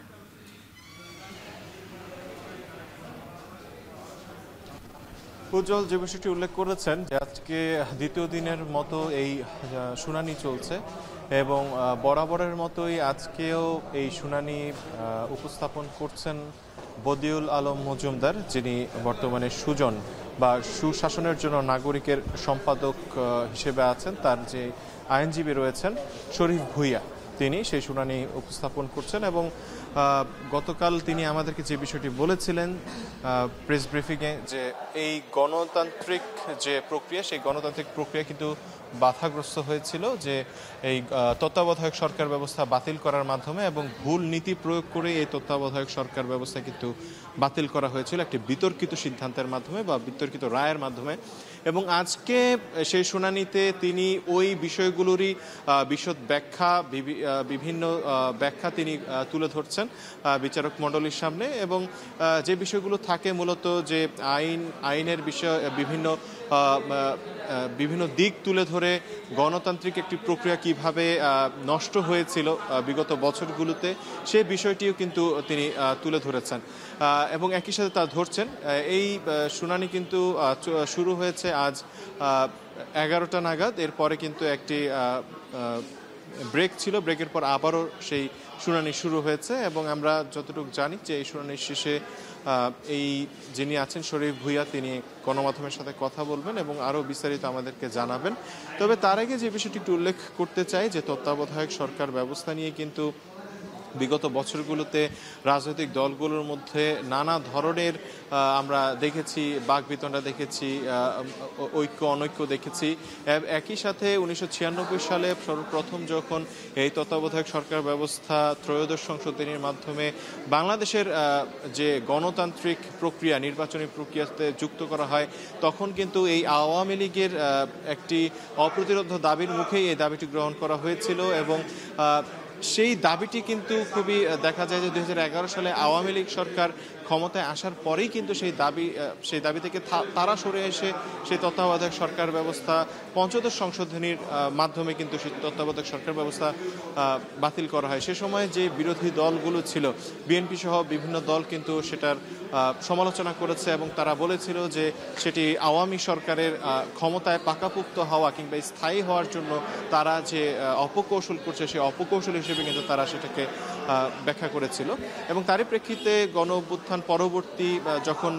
উজ্জ্বল যে বিষয়টি উল্লেখ করেছেন যে আজকে দ্বিতীয় দিনের মতো এই শুনানি চলছে এবং বরাবরের মতোই আজকেও এই শুনানি উপস্থাপন করছেন বদিউল আলম মজুমদার, যিনি বর্তমানে সুজন বা সুশাসনের জন্য নাগরিকের সম্পাদক হিসেবে আছেন। তার যে আইনজীবী রয়েছেন শরীফ ভুইয়া, তিনি সেই শুনানি উপস্থাপন করছেন এবং গতকাল তিনি আমাদেরকে যে বিষয়টি বলেছিলেন প্রেস ব্রিফিংয়ে, যে এই গণতান্ত্রিক যে প্রক্রিয়া, সেই গণতান্ত্রিক প্রক্রিয়া কিন্তু বাধাগ্রস্ত হয়েছিল যে এই তত্ত্বাবধায়ক সরকার ব্যবস্থা বাতিল করার মাধ্যমে, এবং ভুল নীতি প্রয়োগ করে এই তত্ত্বাবধায়ক সরকার ব্যবস্থা কিন্তু বাতিল করা হয়েছিল একটি বিতর্কিত সিদ্ধান্তের মাধ্যমে বা বিতর্কিত রায়ের মাধ্যমে। এবং আজকে সেই শুনানিতে তিনি ওই বিষয়গুলোরই বিশদ ব্যাখ্যা, বিভিন্ন ব্যাখ্যা তিনি তুলে ধরছেন বিচারক মণ্ডলীর সামনে। এবং যে বিষয়গুলো থাকে মূলত যে আইনের বিষয়, বিভিন্ন দিক তুলে ধরে গণতান্ত্রিক একটি প্রক্রিয়া কিভাবে নষ্ট হয়েছিল বিগত বছরগুলোতে, সেই বিষয়টিও কিন্তু তিনি তুলে ধরেছেন এবং একই সাথে তা ধরছেন। এই শুনানি কিন্তু শুরু হয়েছে আজ 11টা নাগাদ। এরপরে কিন্তু একটি ব্রেক ছিল, ব্রেকের পর আবারও সেই শুনানি শুরু হয়েছে। এবং আমরা যতটুকু জানি যে এই শুনানির শেষে এই যিনি আছেন শরীফ ভূঁইয়া, তিনি গণমাধ্যমের সাথে কথা বলবেন এবং আরও বিস্তারিত আমাদেরকে জানাবেন। তবে তার আগে যে বিষয়টি একটু উল্লেখ করতে চাই যে তত্ত্বাবধায়ক সরকার ব্যবস্থা নিয়ে কিন্তু বিগত বছরগুলোতে রাজনৈতিক দলগুলোর মধ্যে নানা ধরনের আমরা দেখেছি, বাকবিতণ্ডা দেখেছি, ঐক্য অনৈক্য দেখেছি। একই সাথে 1996 সালে সর্বপ্রথম যখন এই তত্ত্বাবধায়ক সরকার ব্যবস্থা ত্রয়োদশ সংশোধনীর মাধ্যমে বাংলাদেশের যে গণতান্ত্রিক প্রক্রিয়া, নির্বাচনী প্রক্রিয়াতে যুক্ত করা হয়, তখন কিন্তু এই আওয়ামী লীগের একটি অপ্রতিরোধ্য দাবির মুখেই এই দাবিটি গ্রহণ করা হয়েছিল। এবং সেই দাবিটি কিন্তু খুবই দেখা যায় যে 2011 সালে আওয়ামী লীগ সরকার ক্ষমতায় আসার পরেই কিন্তু সেই দাবি থেকে তারা সরে এসে সেই তত্ত্বাবধায়ক সরকার ব্যবস্থা পঞ্চদশ সংশোধনীর মাধ্যমে কিন্তু সেই তত্ত্বাবধায়ক সরকার ব্যবস্থা বাতিল করা হয়। সে সময় যে বিরোধী দলগুলো ছিল, বিএনপি সহ বিভিন্ন দল কিন্তু সেটার সমালোচনা করেছে এবং তারা বলেছিল যে সেটি আওয়ামী সরকারের ক্ষমতায় পাকাপোক্ত হওয়া কিংবা স্থায়ী হওয়ার জন্য তারা যে অপকৌশল করছে, সেই অপকৌশল হিসেবে কিন্তু তারা সেটাকে ব্যাখ্যা করেছিল। এবং তারই প্রেক্ষিতে গণ অভ্যুত্থান পরবর্তী যখন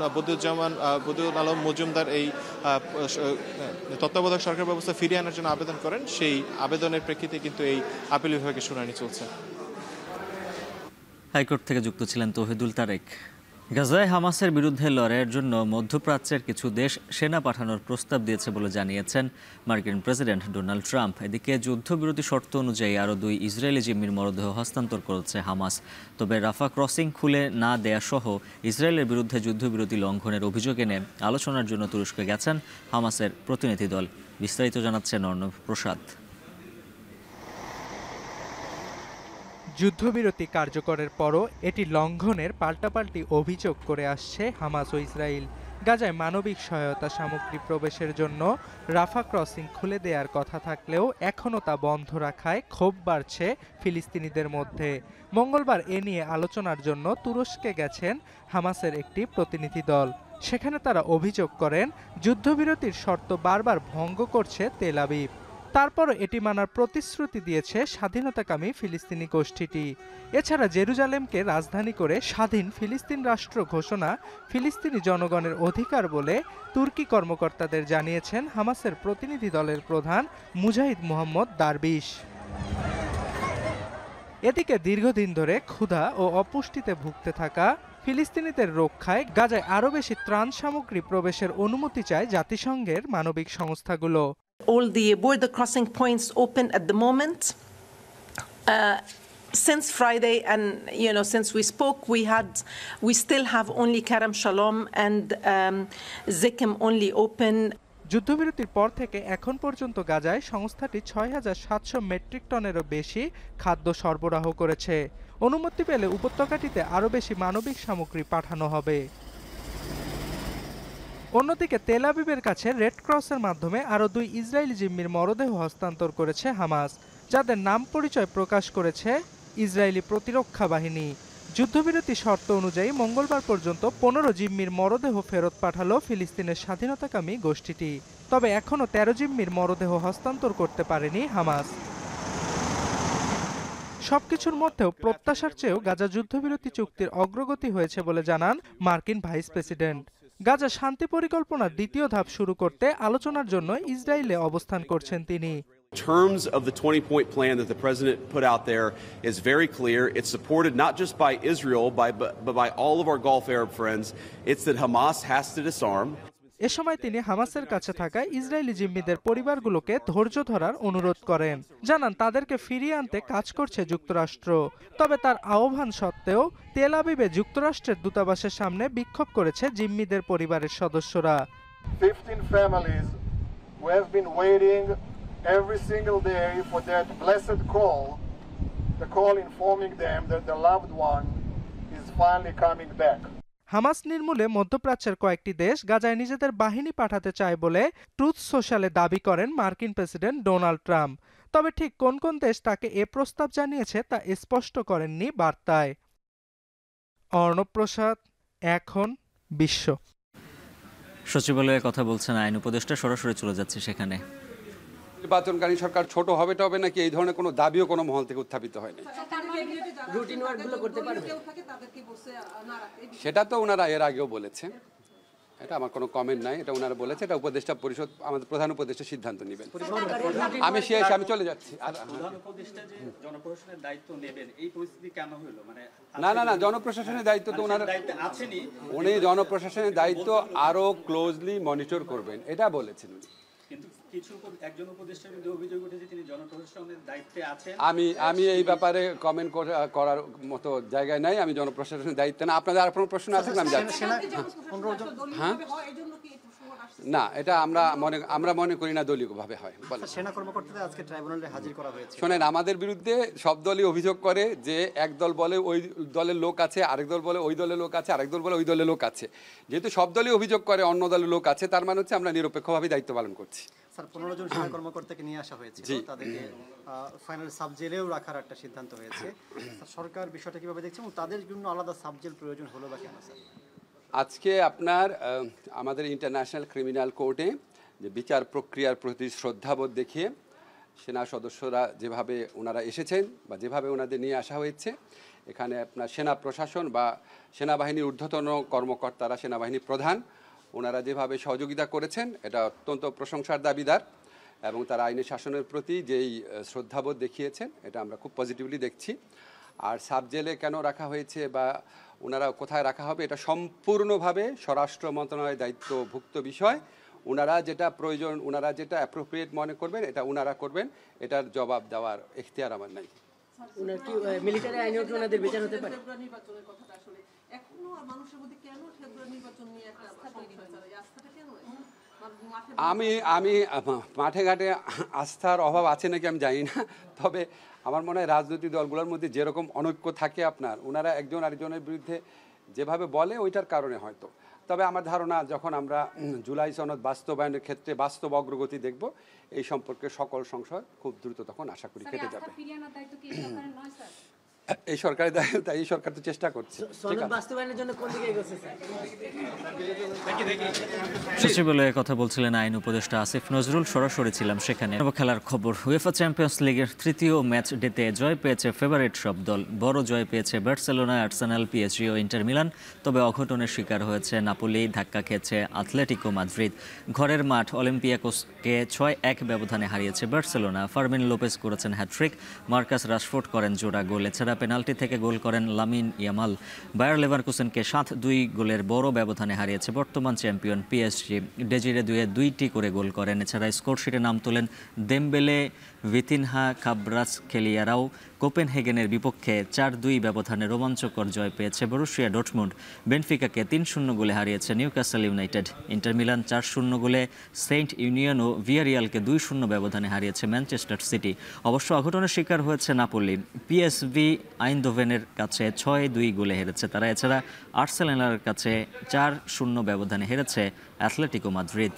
বদিউল আলম মজুমদার এই তত্ত্বাবধায়ক সরকার ব্যবস্থা ফিরিয়ে আনার জন্য আবেদন করেন, সেই আবেদনের প্রেক্ষিতে কিন্তু এই আপিল বিভাগের শুনানি চলছে। হাইকোর্ট থেকে যুক্ত ছিলেন তৌহিদুল তারেক। গাজায় হামাসের বিরুদ্ধে লড়াইয়ের জন্য মধ্যপ্রাচ্যের কিছু দেশ সেনা পাঠানোর প্রস্তাব দিয়েছে বলে জানিয়েছেন মার্কিন প্রেসিডেন্ট ডোনাল্ড ট্রাম্প। এদিকে যুদ্ধবিরতি শর্ত অনুযায়ী আরও 2 ইসরায়েলি জিম্মির মরদেহ হস্তান্তর করেছে হামাস। তবে রাফা ক্রসিং খুলে না দেয়া সহ ইসরায়েলের বিরুদ্ধে যুদ্ধবিরতি লঙ্ঘনের অভিযোগ এনে আলোচনার জন্য তুরস্কে গেছেন হামাসের প্রতিনিধি দল। বিস্তারিত জানাচ্ছেন অর্ণব প্রসাদ। যুদ্ধবিরতি কার্যকরের পরও এটি লঙ্ঘনের পাল্টাপাল্টি অভিযোগ করে আসছে হামাস ও ইসরায়েল। গাজায় মানবিক সহায়তা সামগ্রী প্রবেশের জন্য রাফা ক্রসিং খুলে দেওয়ার কথা থাকলেও এখনও তা বন্ধ রাখায় ক্ষোভ বাড়ছে ফিলিস্তিনিদের মধ্যে। মঙ্গলবার এ নিয়ে আলোচনার জন্য তুরস্কে গেছেন হামাসের একটি প্রতিনিধি দল। সেখানে তারা অভিযোগ করেন যুদ্ধবিরতির শর্ত বারবার ভঙ্গ করছে তেল আবিব। তারপরও এটি মানার প্রতিশ্রুতি দিয়েছে স্বাধীনতাকামী ফিলিস্তিনি গোষ্ঠীটি। এছাড়া জেরুজালেমকে রাজধানী করে স্বাধীন ফিলিস্তিন রাষ্ট্র ঘোষণা ফিলিস্তিনি জনগণের অধিকার বলে তুর্কি কর্মকর্তাদের জানিয়েছেন হামাসের প্রতিনিধি দলের প্রধান মুজাহিদ মোহাম্মদ দারবিশ। এদিকে দীর্ঘদিন ধরে ক্ষুধা ও অপুষ্টিতে ভুগতে থাকা ফিলিস্তিনিদের রক্ষায় গাজায় আরও বেশি ত্রাণ সামগ্রী প্রবেশের অনুমতি চায় জাতিসংঘের মানবিক সংস্থাগুলো। All the border crossing points open at the moment. Since Friday, and since we spoke, we still have only Karam Shalom and Zikim only open. যুদ্ধবিরতির পর থেকে এখন পর্যন্ত গাজায় সংস্থাটি 6,700 মেট্রিক টনেরও বেশি খাদ্য সরবরাহ করেছে। অনুমতি পেলে উপত্যকাটিতে আরও বেশি মানবিক সামগ্রী পাঠানো হবে। অন্যদিকে তেল আবিবের কাছে রেড ক্রসের মাধ্যমে আরও 2 ইসরায়েলি জিম্মির মরদেহ হস্তান্তর করেছে হামাস, যাদের নাম পরিচয় প্রকাশ করেছে ইসরায়েলি প্রতিরক্ষা বাহিনী। যুদ্ধবিরতি শর্ত অনুযায়ী মঙ্গলবার পর্যন্ত 15 জিম্মির মরদেহ ফেরত পাঠালো ফিলিস্তিনের স্বাধীনতাকামী গোষ্ঠীটি। তবে এখনও 13 জিম্মির মরদেহ হস্তান্তর করতে পারেনি হামাস। সবকিছুর মধ্যেও প্রত্যাশার চেয়েও গাজা যুদ্ধবিরতি চুক্তির অগ্রগতি হয়েছে বলে জানান মার্কিন ভাইস প্রেসিডেন্ট। গাজা শান্তি পরিকল্পনার দ্বিতীয় ধাপ শুরু করতে আলোচনার জন্য ইসরায়েলে অবস্থান করছেন তিনি। terms of the 20-point plan that the president put out there is very clear. It's supported not just by Israel, but by all of our Gulf Arab friends. It's that Hamas has to disarm. এ সময় তিনি হামাসের কাছে থাকা ইসরায়েলি জিম্মিদের পরিবারগুলোকে ধৈর্য ধরার অনুরোধ করেন। জানান তাদেরকে ফিরিয়ে আনতে কাজ করছে যুক্তরাষ্ট্র। তবে তার আহ্বান সত্ত্বেও তেল আবিবে যুক্তরাষ্ট্রের দূতাবাসের সামনে বিক্ষোভ করেছে জিম্মিদের পরিবারের সদস্যরা। 15 families who have been waiting every single day for that blessed call, the call informing them that their loved one is finally coming back. Hamas নির্মূলে মধ্যপ্রাচ্যের কয়েকটি দেশ গাজায় নিজেদের বাহিনী পাঠাতে চায় বলে ট্রুথ সোশ্যালে দাবি করেন মার্কিন প্রেসিডেন্ট ডোনাল্ড ট্রাম্প। তবে ঠিক কোন কোন দেশ তাকে এ প্রস্তাব জানিয়েছে তা স্পষ্ট করেননি বার্তায়। অর্ণব প্রসাদ, এখন বিশ্ব। সচিবালয়ে কথা বলছেন আইন উপদেষ্টা, সরাসরি চলে যাচ্ছে সেখানে। নির্বাচনকারী সরকার ছোট হবে টবে নাকি এই ধরনের কোনো দাবিও কোনো মহল থেকে উত্থাপিত হয়নি। সেটা তো ওনারা এর আগেও বলেছে, এটা আমার কোনো কমেন্ট নাই, এটা ওনারা বলেছে, এটা উপদেষ্টা পরিষদ আমাদের প্রধান উপদেষ্টা সিদ্ধান্ত নেবেন। আমি চলে যাচ্ছি। না জনপ্রশাসনের দায়িত্ব তো ওনারা, উনি জনপ্রশাসনের দায়িত্ব আরো ক্লোজলি মনিটর করবেন এটা বলেছেন উনি। আমি এই ব্যাপারে কমেন্ট করার মতো জায়গায় নাই, আমি জনপ্রশাসনের দায়িত্ব না। আপনাদের আর কোনো প্রশ্ন আছে? আমি যাচ্ছি। হ্যাঁ, না এটা আমরা মনে করি না দলীয়ভাবে হয়। সেনা কর্মকর্তাদের আজকে ট্রাইব্যুনালে হাজির করা হয়েছে। শোনেন, আমাদের বিরুদ্ধে সব দলই অভিযোগ করে যে এক দল বলে ওই দলের লোক আছে, আরেক দল বলে ওই দলের লোক আছে, আরেক দল বলে ওই দলের লোক আছে। যেহেতু সব দলই অভিযোগ করে অন্য দলের লোক আছে, তার মানে হচ্ছে আমরা নিরপেক্ষভাবে দায়িত্ব পালন করছি। স্যার, 15 জন সেনা কর্মকর্তাকে নিয়ে আসা হয়েছে, তাদেরকে ফাইনাল সাবজেলেও রাখার একটা সিদ্ধান্ত হয়েছে। সরকার বিষয়টা কিভাবে দেখছে এবং তাদের জন্য আলাদা সাবজেল প্রয়োজন হলো বা কেন স্যার? আজকে আপনার আমাদের ইন্টারন্যাশনাল ক্রিমিনাল কোর্টে যে বিচার প্রক্রিয়ার প্রতি শ্রদ্ধাবোধ দেখিয়ে সেনা সদস্যরা যেভাবে ওনারা এসেছেন বা যেভাবে ওনাদের নিয়ে আসা হয়েছে, এখানে আপনার সেনা প্রশাসন বা সেনাবাহিনীর ঊর্ধ্বতন কর্মকর্তারা, সেনাবাহিনীর প্রধান, ওনারা যেভাবে সহযোগিতা করেছেন এটা অত্যন্ত প্রশংসার দাবিদার। এবং তারা আইনের শাসনের প্রতি যেই শ্রদ্ধাবোধ দেখিয়েছেন এটা আমরা খুব পজিটিভলি দেখছি। আর সাবজেলে কেন রাখা হয়েছে বা ওনারা কোথায় রাখা হবে এটা সম্পূর্ণভাবে স্বরাষ্ট্র মন্ত্রণালয়ের দায়িত্বভুক্ত বিষয়। ওনারা যেটা প্রয়োজন, ওনারা যেটা অ্যাপ্রোপ্রিয়েট মনে করবেন এটা ওনারা করবেন, এটার জবাব দেওয়ার এখতিয়ার আমার নাই। মিলিটারি আইনে ওনাদের বিচার হতে পারে। আমি মাঠে ঘাটে আস্থার অভাব আছে নাকি আমি জানি না, তবে আমার মনে হয় রাজনৈতিক দলগুলোর মধ্যে যেরকম অনৈক্য থাকে আপনার, ওনারা একজন আরেকজনের বিরুদ্ধে যেভাবে বলে ওইটার কারণে হয়তো। তবে আমার ধারণা যখন আমরা জুলাই সনদ বাস্তবায়নের ক্ষেত্রে বাস্তব অগ্রগতি দেখব, এই সম্পর্কে সকল সংশয় খুব দ্রুত তখন আশা করি কেটে যাবে। এই সরকারের দায়িত্ব, এই সরকার তো চেষ্টা করছে। সচিবালয়ে কথা বলছিলেন আইন উপদেষ্টা আসিফ নজরুল, সরাসরি ছিলাম সেখানে। খেলার খবর, উয়েফা চ্যাম্পিয়ন্স লিগের তৃতীয় ম্যাচ ডেতে জয় পেয়েছে ফেভারিট সব দল। বড় জয় পেয়েছে বার্সেলোনা, আর্সেনাল, পিএসজি ও ইন্টার মিলান। তবে অঘটনের শিকার হয়েছে নাপোলি, ধাক্কা খেয়েছে আথলেটিকো মাদ্রিদ। ঘরের মাঠ অলিম্পিয়াকোসকে 6-1 ব্যবধানে হারিয়েছে বার্সেলোনা। ফার্মিন লোপেজ করেছেন হ্যাট্রিক, মার্কাস রাশফোর্ড করেন জোড়া গোল। এছাড়া পেনাল্টি থেকে গোল করেন লামিন ইয়ামাল। বায়ার লেভারকুসেনকে 7-2 গোলের বড় ব্যবধানে হারিয়েছে বর্তমান চ্যাম্পিয়ন পিএসজি। ডেজিরে 2-2টি করে গোল করেন। এছাড়া স্কোরশিটে নাম তোলেন দেমবেলে, ভিতিনহা, কাব্রাস খেলিয়ারাও। কোপেনহেগেনের বিপক্ষে 4-2 ব্যবধানে রোমাঞ্চকর জয় পেয়েছে বরুসিয়া ডর্টমুন্ড। বেনফিকাকে 3-0 গোলে হারিয়েছে নিউক্যাসল ইউনাইটেড। ইন্টার মিলান 4-0 গোলে সেন্ট ইউনিয়ন ও ভিয়ারিয়ালকে 2-0 ব্যবধানে হারিয়েছে ম্যানচেস্টার সিটি। অবশ্য অঘটনের শিকার হয়েছে নাপোলি। পিএসভি আইনদোভেনের কাছে 6-2 গোলে হেরেছে তারা। এছাড়া আর্সেনালের কাছে 4-0 ব্যবধানে হেরেছে অ্যাথলেটিকো মাদ্রিদ।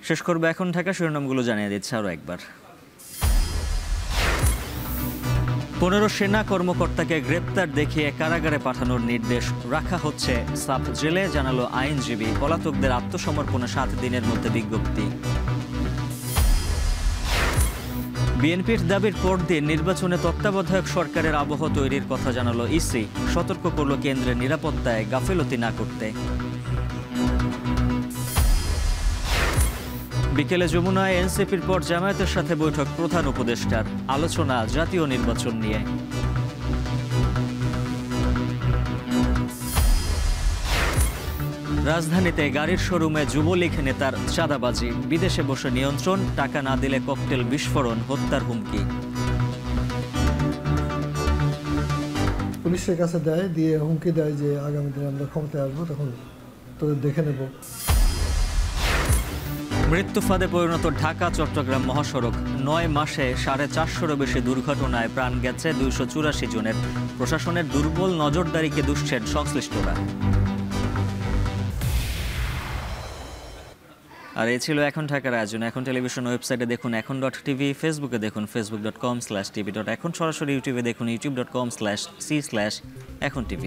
শেষ করবে এখন ঢাকা, শিরোনামগুলো জানিয়ে দিচ্ছে আরও একবার। 15 সেনা কর্মকর্তাকে গ্রেপ্তার দেখিয়ে কারাগারে পাঠানোর নির্দেশ রাখা হচ্ছে সাব জেলে, জানালো আইনজীবী। পলাতকদের আত্মসমর্পণে 7 দিনের মধ্যে বিজ্ঞপ্তি। বিএনপির দাবির পর দিন নির্বাচনে তত্ত্বাবধায়ক সরকারের আবহ তৈরির কথা জানালো ইসি। সতর্ক করল কেন্দ্রের নিরাপত্তায় গাফিলতি না করতে। বিকেলে যমুনায় এনসিপির পর জামায়াতের সাথে বৈঠক প্রধান উপদেষ্টার। আলোচনা জাতীয় নির্বাচন নিয়ে। রাজধানীতে গাড়ির শোরুমে যুবলীগ নেতার চাঁদাবাজি, বিদেশে বসে নিয়ন্ত্রণ, টাকা না দিলে ককটেল বিস্ফোরণ, হত্যার হুমকি। পুলিশের কাছে দেয়, দিয়ে হুমকি দেয় যে আগামী দিনে আমরা ক্ষমতায় আসবো, তখন তোদের দেখে নেব। মৃত্যু ফাঁদে পরিণত ঢাকা চট্টগ্রাম মহাসড়ক, 9 মাসে 450-রও বেশি দুর্ঘটনায় প্রাণ গেছে 284 জনের। প্রশাসনের দুর্বল নজরদারিকে দুষছেন সংশ্লিষ্টরা। আর এই ছিল এখন ঢাকার আয়োজন। এখন টেলিভিশন ওয়েবসাইটে দেখুন এখন.tv, ফেসবুকে দেখুন facebook.com/tv.এখন, সরাসরি ইউটিউবে দেখুন youtube.com/c/echontv।